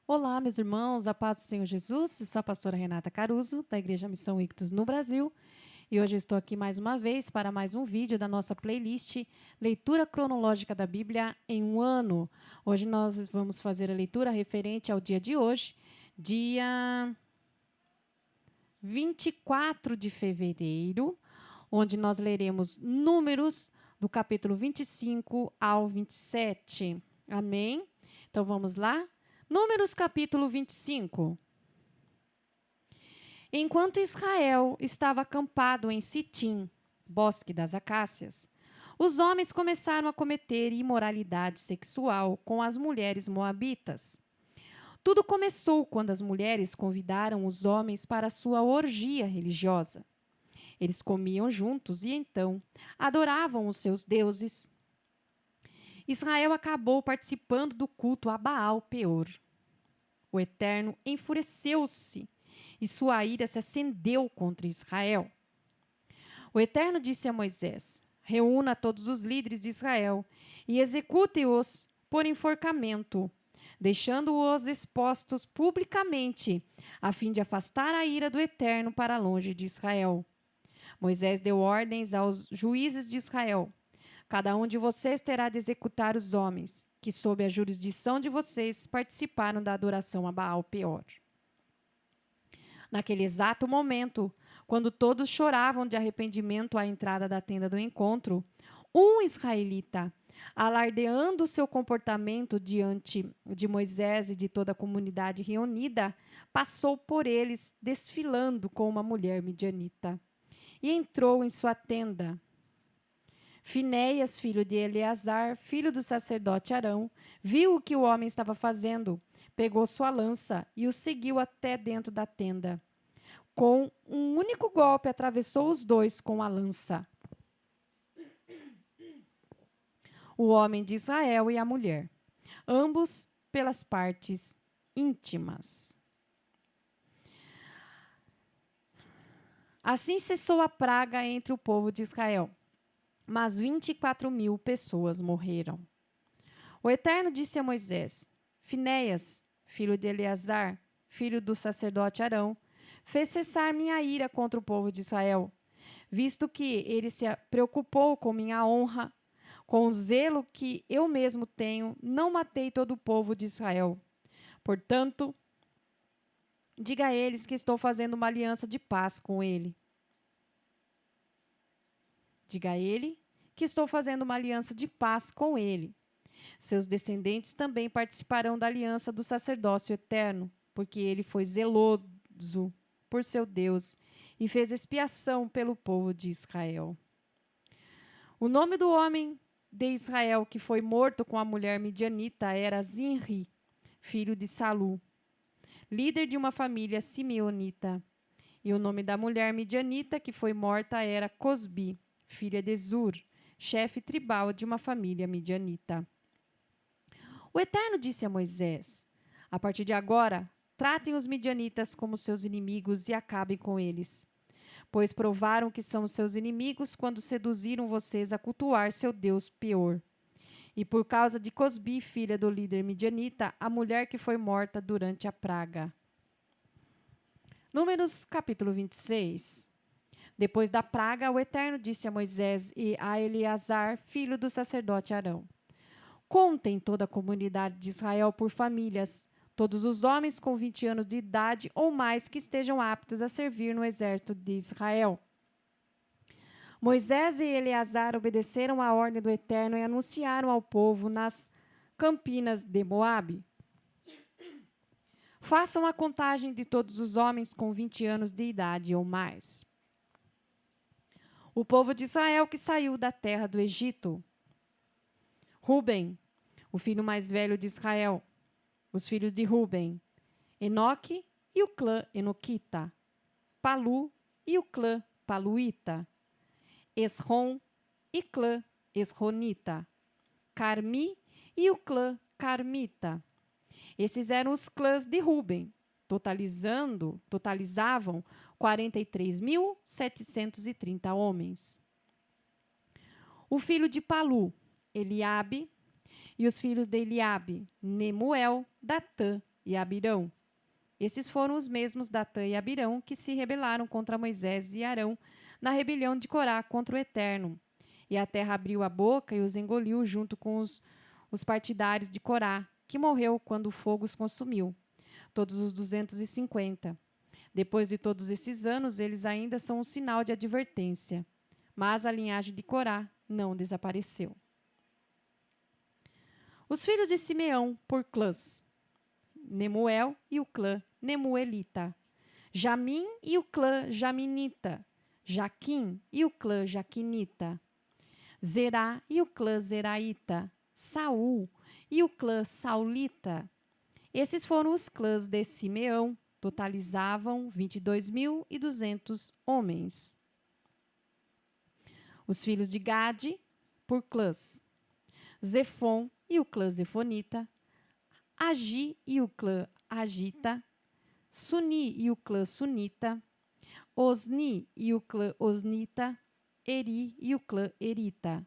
Olá, meus irmãos, a paz do Senhor Jesus. Eu sou a pastora Renata Caruso, da Igreja Missão Ictus no Brasil. E hoje eu estou aqui mais uma vez para mais um vídeo da nossa playlist Leitura Cronológica da Bíblia em um Ano. Hoje nós vamos fazer a leitura referente ao dia de hoje, dia 24 de fevereiro, onde nós leremos Números do capítulo 25 ao 27. Amém? Então vamos lá? Números capítulo 25. Enquanto Israel estava acampado em Sitim, bosque das acácias, os homens começaram a cometer imoralidade sexual com as mulheres moabitas. Tudo começou quando as mulheres convidaram os homens para sua orgia religiosa. Eles comiam juntos e então adoravam os seus deuses. Israel acabou participando do culto a Baal Peor. O Eterno enfureceu-se e sua ira se acendeu contra Israel. O Eterno disse a Moisés: reúna todos os líderes de Israel e execute-os por enforcamento, deixando-os expostos publicamente, a fim de afastar a ira do Eterno para longe de Israel. Moisés deu ordens aos juízes de Israel: cada um de vocês terá de executar os homens que, sob a jurisdição de vocês, participaram da adoração a Baal Peor. Naquele exato momento, quando todos choravam de arrependimento à entrada da tenda do encontro, um israelita, alardeando seu comportamento diante de Moisés e de toda a comunidade reunida, passou por eles desfilando com uma mulher midianita e entrou em sua tenda. Finéias, filho de Eleazar, filho do sacerdote Arão, viu o que o homem estava fazendo, pegou sua lança e o seguiu até dentro da tenda. Com um único golpe, atravessou os dois com a lança. O homem de Israel e a mulher, ambos pelas partes íntimas. Assim cessou a praga entre o povo de Israel, mas 24.000 pessoas morreram. O Eterno disse a Moisés: Finéias, filho de Eleazar, filho do sacerdote Arão, fez cessar minha ira contra o povo de Israel, visto que ele se preocupou com minha honra, com o zelo que eu mesmo tenho, não matei todo o povo de Israel. Portanto, diga a eles que estou fazendo uma aliança de paz com ele. Diga a ele que estou fazendo uma aliança de paz com ele. Seus descendentes também participarão da aliança do sacerdócio eterno, porque ele foi zeloso por seu Deus e fez expiação pelo povo de Israel. O nome do homem de Israel que foi morto com a mulher midianita era Zinri, filho de Salu, líder de uma família simeonita. E o nome da mulher midianita que foi morta era Cosbi, filha de Zur, chefe tribal de uma família midianita. O Eterno disse a Moisés: a partir de agora, tratem os midianitas como seus inimigos e acabem com eles. Pois provaram que são seus inimigos quando seduziram vocês a cultuar seu Deus Peor. E por causa de Cosbi, filha do líder midianita, a mulher que foi morta durante a praga. Números capítulo 26. Depois da praga, o Eterno disse a Moisés e a Eleazar, filho do sacerdote Arão: contem toda a comunidade de Israel por famílias, todos os homens com 20 anos de idade ou mais que estejam aptos a servir no exército de Israel. Moisés e Eleazar obedeceram à ordem do Eterno e anunciaram ao povo nas campinas de Moabe: façam a contagem de todos os homens com 20 anos de idade ou mais. O povo de Israel que saiu da terra do Egito. Ruben, o filho mais velho de Israel. Os filhos de Ruben: Enoque e o clã Enoquita. Palu e o clã Paluíta. Esrom e clã Esronita. Carmi e o clã Carmita. Esses eram os clãs de Ruben, totalizavam 43.730 homens. O filho de Palu, Eliabe, e os filhos de Eliabe, Nemuel, Datã e Abirão. Esses foram os mesmos Datã e Abirão que se rebelaram contra Moisés e Arão na rebelião de Corá contra o Eterno. E a terra abriu a boca e os engoliu junto com os partidários de Corá, que morreu quando o fogo os consumiu, todos os 250. Depois de todos esses anos, eles ainda são um sinal de advertência. Mas a linhagem de Corá não desapareceu. Os filhos de Simeão, por clãs: Nemuel e o clã Nemuelita, Jamim e o clã Jaminita, Jaquim e o clã Jaquinita, Zerá e o clã Zeraíta, Saul e o clã Saulita. Esses foram os clãs de Simeão, totalizavam 22.200 homens. Os filhos de Gade, por clãs: Zefon e o clã Zefonita, Agi e o clã Agita, Suni e o clã Sunita, Osni e o clã Osnita, Eri e o clã Erita,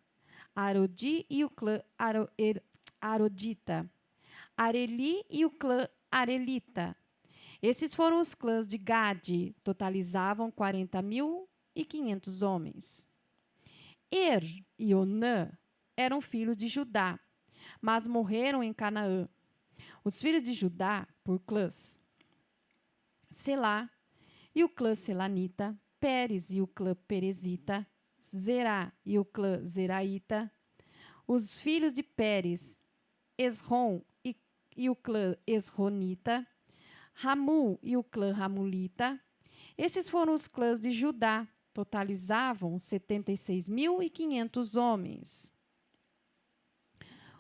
Arodi e o clã Arodita, Areli e o clã Arelita. Esses foram os clãs de Gade, totalizavam 40.500 homens. E Onã eram filhos de Judá, mas morreram em Canaã. Os filhos de Judá, por clãs: Selá e o clã Selanita, Pérez e o clã Perezita, Zerá e o clã Zeraíta. Os filhos de Pérez: Esrom e o clã Esronita, Ramu e o clã Ramulita. Esses foram os clãs de Judá, totalizavam 76.500 homens.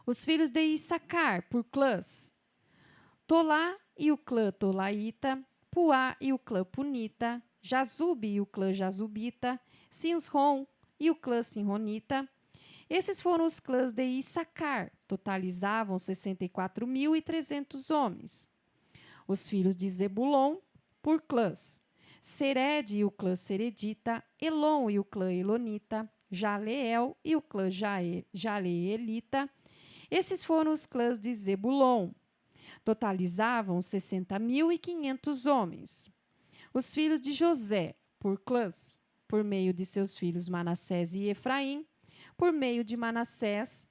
Os filhos de Issacar, por clãs: Tolá e o clã Tolaíta, Puá e o clã Punita, Jazube e o clã Jazubita, Sinsrom e o clã Sinronita. Esses foram os clãs de Issacar, totalizavam 64.300 homens. Os filhos de Zebulon, por clãs: Sered e o clã Seredita, Elon e o clã Elonita, Jaleel e o clã Jaleelita. Esses foram os clãs de Zebulon. Totalizavam 60.500 homens. Os filhos de José, por clãs: por meio de seus filhos Manassés e Efraim, por meio de Manassés,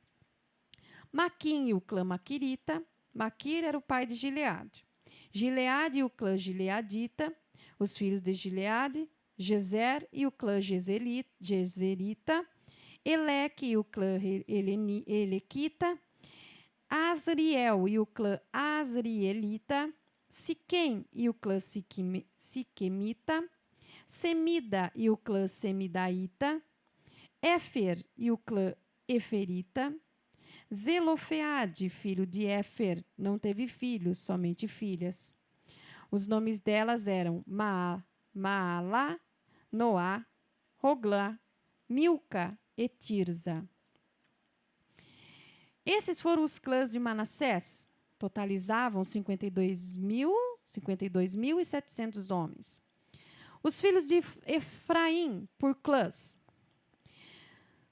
Maquim e o clã Maquirita. Maquir era o pai de Gileade. Gileade e o clã Gileadita. Os filhos de Gileade, Gezer e o clã Gezerita, Eleque e o clã Elequita, Asriel e o clã Asrielita, Siquém e o clã Siquemita, Semida e o clã Semidaíta, Éfer e o clã Eferita. Zelofeade, filho de Éfer, não teve filhos, somente filhas. Os nomes delas eram Maalá, Noá, Roglá, Milca e Tirza. Esses foram os clãs de Manassés, totalizavam 52.700 homens. Os filhos de Efraim, por clãs: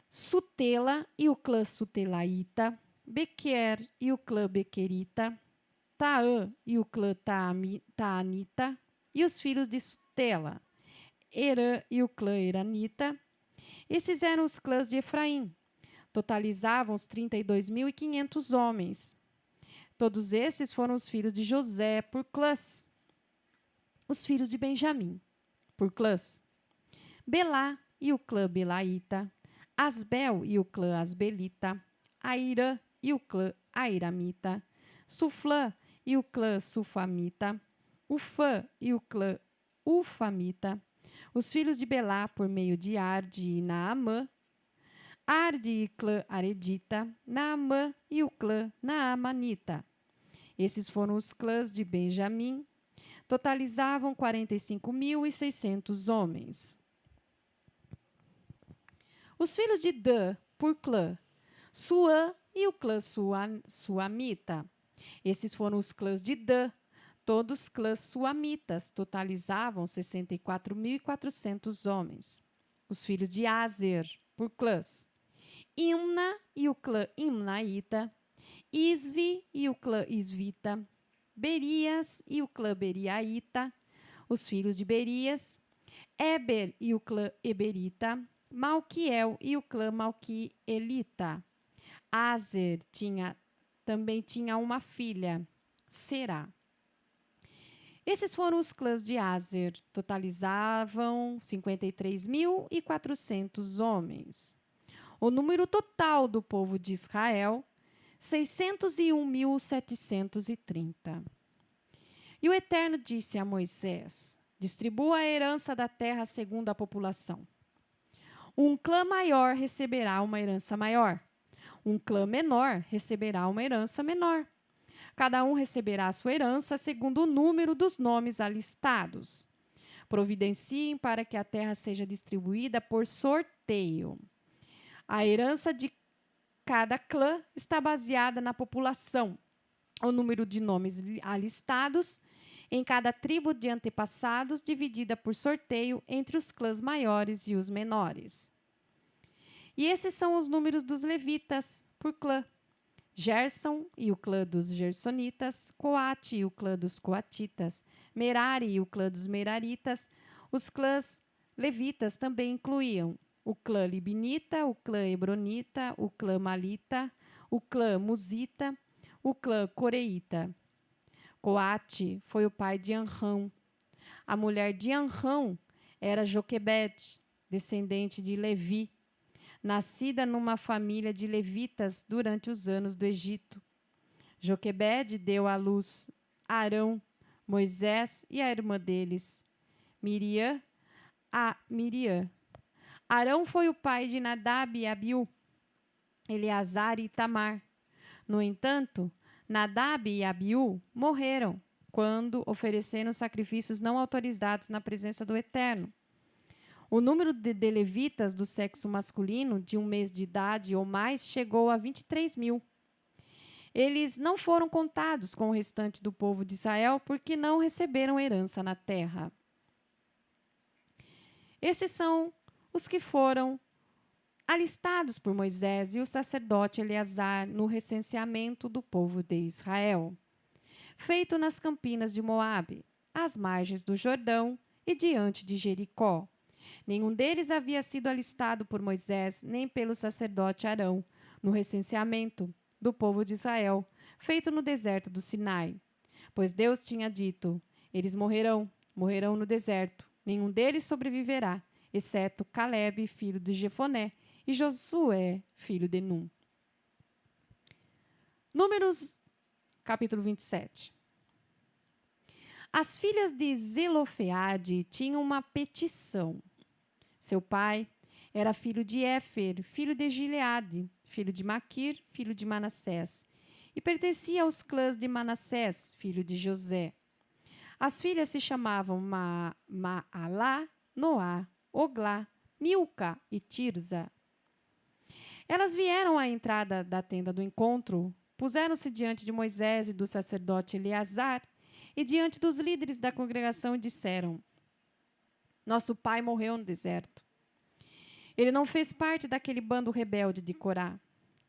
Sutela e o clã Sutelaíta, Bequer e o clã Bequerita, Taã e o clã Taanita, e os filhos de Sutela, Herã e o clã Eranita. Esses eram os clãs de Efraim. Totalizavam os 32.500 homens. Todos esses foram os filhos de José, por clãs. Os filhos de Benjamim, por clãs: Belá e o clã Belaíta, Asbel e o clã Asbelita, Airã e o clã Airamita, Suflã e o clã Sufamita, Ufã e o clã Ufamita. Os filhos de Belá, por meio de Arde e Naamã, Arde e clã Aredita, Naamã e o clã Naamanita. Esses foram os clãs de Benjamim, totalizavam 45.600 homens. Os filhos de Dan, por clã: Suã e o clã Suamita. Esses foram os clãs de Dan, todos clãs suamitas, totalizavam 64.400 homens. Os filhos de Azer, por clãs: Imna e o clã Imnaíta, Isvi e o clã Isvita, Berias e o clã Beriaíta, os filhos de Berias, Éber e o clã Eberita, Malquiel e o clã Malquielita. Azer também tinha uma filha, Será. Esses foram os clãs de Azer, totalizavam 53.400 homens. O número total do povo de Israel, 601.730. E o Eterno disse a Moisés: distribua a herança da terra segundo a população. Um clã maior receberá uma herança maior. Um clã menor receberá uma herança menor. Cada um receberá a sua herança segundo o número dos nomes alistados. Providenciem para que a terra seja distribuída por sorteio. A herança de cada clã está baseada na população, o número de nomes alistados em cada tribo de antepassados, dividida por sorteio entre os clãs maiores e os menores. E esses são os números dos levitas por clã. Gerson e o clã dos Gersonitas, Coate e o clã dos Coatitas, Merari e o clã dos Meraritas. Os clãs levitas também incluíam o clã Libinita, o clã Hebronita, o clã Malita, o clã Musita, o clã Coreita. Coate foi o pai de Anrão. A mulher de Anrão era Joquebede, descendente de Levi, nascida numa família de levitas durante os anos do Egito. Joquebede deu à luz Arão, Moisés e a irmã deles, Miriam. Arão foi o pai de Nadab e Abiú, Eleazar e Itamar. No entanto, Nadab e Abiú morreram quando ofereceram sacrifícios não autorizados na presença do Eterno. O número de levitas do sexo masculino de 1 mês de idade ou mais chegou a 23.000. Eles não foram contados com o restante do povo de Israel porque não receberam herança na terra. Esses são os que foram alistados por Moisés e o sacerdote Eleazar no recenseamento do povo de Israel, feito nas campinas de Moabe, às margens do Jordão e diante de Jericó. Nenhum deles havia sido alistado por Moisés nem pelo sacerdote Arão no recenseamento do povo de Israel, feito no deserto do Sinai. Pois Deus tinha dito: eles morrerão no deserto. Nenhum deles sobreviverá, exceto Calebe, filho de Jefoné, e Josué, filho de Num. Números, capítulo 27. As filhas de Zelofeade tinham uma petição. Seu pai era filho de Éfer, filho de Gileade, filho de Maquir, filho de Manassés, e pertencia aos clãs de Manassés, filho de José. As filhas se chamavam Maalá, Noá, Oglá, Milca e Tirza. Elas vieram à entrada da tenda do encontro, puseram-se diante de Moisés e do sacerdote Eleazar e diante dos líderes da congregação e disseram: nosso pai morreu no deserto. Ele não fez parte daquele bando rebelde de Corá.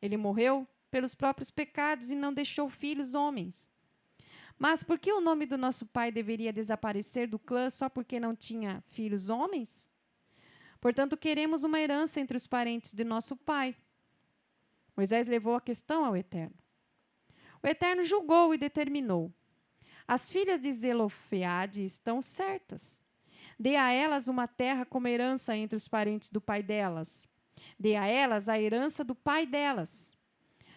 Ele morreu pelos próprios pecados e não deixou filhos homens. Mas por que o nome do nosso pai deveria desaparecer do clã só porque não tinha filhos homens? Portanto, queremos uma herança entre os parentes de nosso pai. Moisés levou a questão ao Eterno. O Eterno julgou e determinou: as filhas de Zelofeade estão certas. Dê a elas uma terra como herança entre os parentes do pai delas. Dê a elas a herança do pai delas.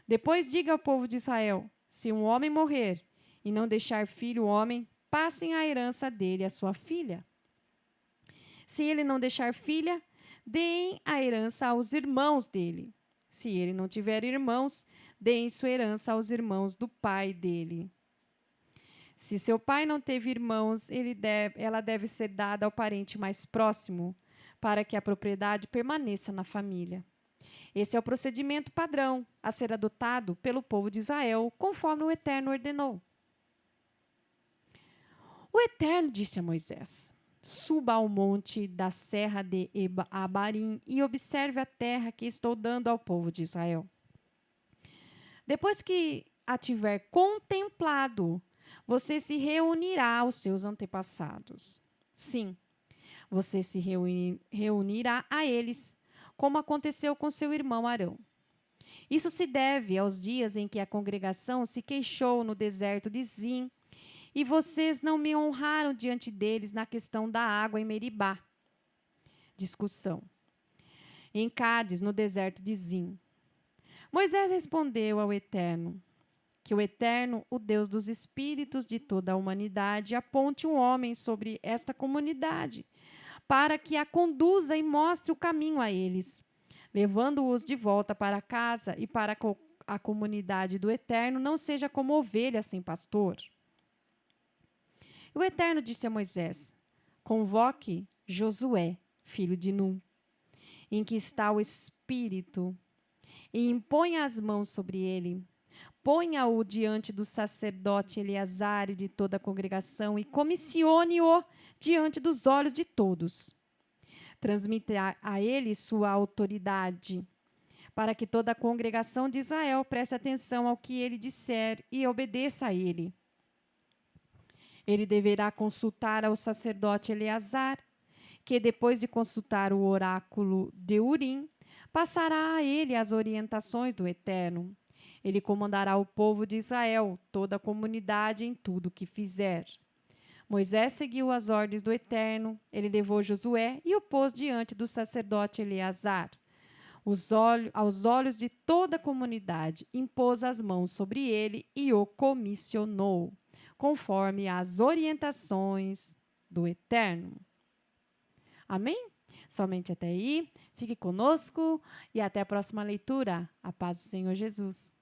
Depois diga ao povo de Israel: se um homem morrer e não deixar filho homem, passem a herança dele à sua filha. Se ele não deixar filha, deem a herança aos irmãos dele. Se ele não tiver irmãos, deem sua herança aos irmãos do pai dele. Se seu pai não teve irmãos, ela deve ser dada ao parente mais próximo, para que a propriedade permaneça na família. Esse é o procedimento padrão a ser adotado pelo povo de Israel, conforme o Eterno ordenou. O Eterno disse a Moisés: suba ao monte da serra de Abarim e observe a terra que estou dando ao povo de Israel. Depois que a tiver contemplado, você se reunirá aos seus antepassados. Sim, você se reunirá a eles, como aconteceu com seu irmão Arão. Isso se deve aos dias em que a congregação se queixou no deserto de Zim, e vocês não me honraram diante deles na questão da água em Meribá. Discussão. Em Cádiz, no deserto de Zim. Moisés respondeu ao Eterno: que o Eterno, o Deus dos espíritos de toda a humanidade, aponte um homem sobre esta comunidade, para que a conduza e mostre o caminho a eles, levando-os de volta para casa e para a comunidade do Eterno não seja como ovelha sem pastor. O Eterno disse a Moisés: convoque Josué, filho de Num, em que está o Espírito, e imponha as mãos sobre ele. Ponha-o diante do sacerdote Eleazar e de toda a congregação e comissione-o diante dos olhos de todos. Transmita a ele sua autoridade, para que toda a congregação de Israel preste atenção ao que ele disser e obedeça a ele. Ele deverá consultar ao sacerdote Eleazar, que depois de consultar o oráculo de Urim, passará a ele as orientações do Eterno. Ele comandará o povo de Israel, toda a comunidade, em tudo o que fizer. Moisés seguiu as ordens do Eterno, ele levou Josué e o pôs diante do sacerdote Eleazar. Aos olhos de toda a comunidade, impôs as mãos sobre ele e o comissionou, conforme as orientações do Eterno. Amém? Somente até aí. Fique conosco e até a próxima leitura. A paz do Senhor Jesus.